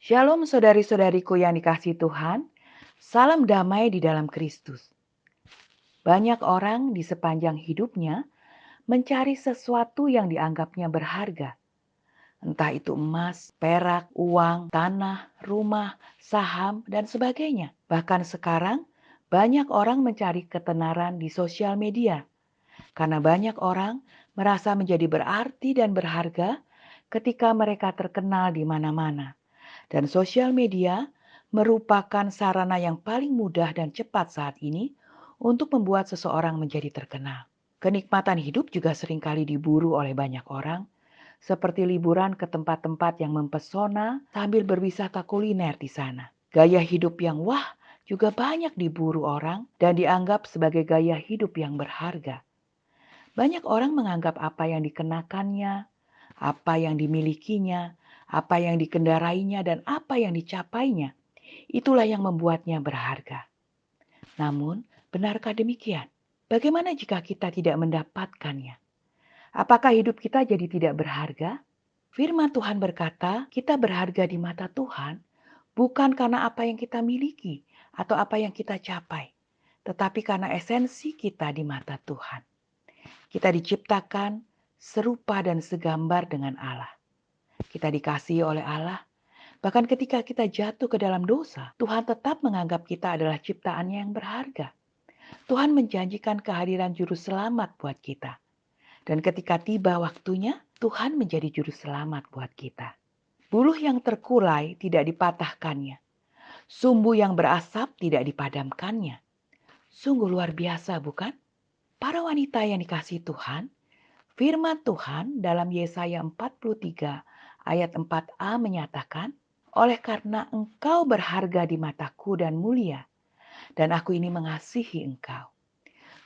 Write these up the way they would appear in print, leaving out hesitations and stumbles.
Shalom saudari-saudariku yang dikasihi Tuhan, salam damai di dalam Kristus. Banyak orang di sepanjang hidupnya mencari sesuatu yang dianggapnya berharga. Entah itu emas, perak, uang, tanah, rumah, saham, dan sebagainya. Bahkan sekarang banyak orang mencari ketenaran di sosial media. Karena banyak orang merasa menjadi berarti dan berharga ketika mereka terkenal di mana-mana. Dan sosial media merupakan sarana yang paling mudah dan cepat saat ini untuk membuat seseorang menjadi terkenal. Kenikmatan hidup juga seringkali diburu oleh banyak orang, seperti liburan ke tempat-tempat yang mempesona sambil berwisata kuliner di sana. Gaya hidup yang wah juga banyak diburu orang dan dianggap sebagai gaya hidup yang berharga. Banyak orang menganggap apa yang dikenakannya, apa yang dimilikinya, apa yang dikendarainya, dan apa yang dicapainya, itulah yang membuatnya berharga. Namun, benarkah demikian? Bagaimana jika kita tidak mendapatkannya? Apakah hidup kita jadi tidak berharga? Firman Tuhan berkata, kita berharga di mata Tuhan bukan karena apa yang kita miliki atau apa yang kita capai, tetapi karena esensi kita di mata Tuhan. Kita diciptakan serupa dan segambar dengan Allah. Kita dikasihi oleh Allah. Bahkan ketika kita jatuh ke dalam dosa, Tuhan tetap menganggap kita adalah ciptaannya yang berharga. Tuhan menjanjikan kehadiran juru selamat buat kita. Dan ketika tiba waktunya, Tuhan menjadi juru selamat buat kita. Buluh yang terkulai tidak dipatahkannya. Sumbu yang berasap tidak dipadamkannya. Sungguh luar biasa bukan? Para wanita yang dikasihi Tuhan, firman Tuhan dalam Yesaya 43 ayat 4a menyatakan, oleh karena engkau berharga di mataku dan mulia, dan aku ini mengasihi engkau.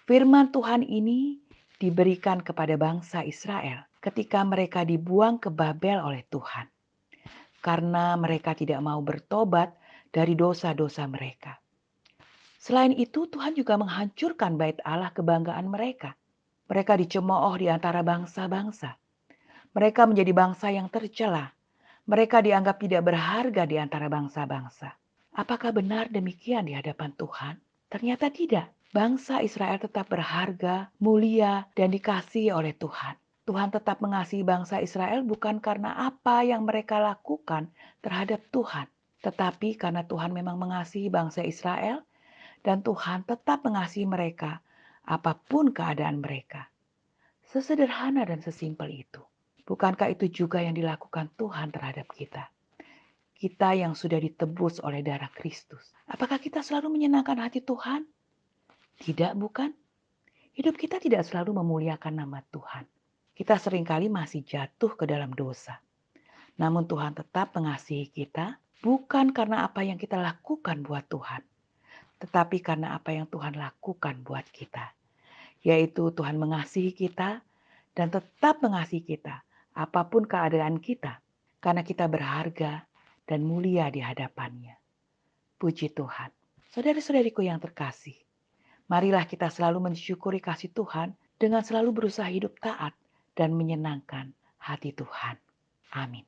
Firman Tuhan ini diberikan kepada bangsa Israel ketika mereka dibuang ke Babel oleh Tuhan. Karena mereka tidak mau bertobat dari dosa-dosa mereka. Selain itu, Tuhan juga menghancurkan bait Allah kebanggaan mereka. Mereka dicemooh di antara bangsa-bangsa. Mereka menjadi bangsa yang tercela. Mereka dianggap tidak berharga di antara bangsa-bangsa. Apakah benar demikian di hadapan Tuhan? Ternyata tidak. Bangsa Israel tetap berharga, mulia, dan dikasihi oleh Tuhan. Tuhan tetap mengasihi bangsa Israel bukan karena apa yang mereka lakukan terhadap Tuhan, tetapi karena Tuhan memang mengasihi bangsa Israel dan Tuhan tetap mengasihi mereka apapun keadaan mereka. Sesederhana dan sesimpel itu. Bukankah itu juga yang dilakukan Tuhan terhadap kita? Kita yang sudah ditebus oleh darah Kristus. Apakah kita selalu menyenangkan hati Tuhan? Tidak, bukan? Hidup kita tidak selalu memuliakan nama Tuhan. Kita seringkali masih jatuh ke dalam dosa. Namun Tuhan tetap mengasihi kita bukan karena apa yang kita lakukan buat Tuhan, tetapi karena apa yang Tuhan lakukan buat kita. Yaitu Tuhan mengasihi kita dan tetap mengasihi kita apapun keadaan kita, karena kita berharga dan mulia di hadapannya. Puji Tuhan. Saudara-saudariku yang terkasih, marilah kita selalu mensyukuri kasih Tuhan dengan selalu berusaha hidup taat dan menyenangkan hati Tuhan. Amin.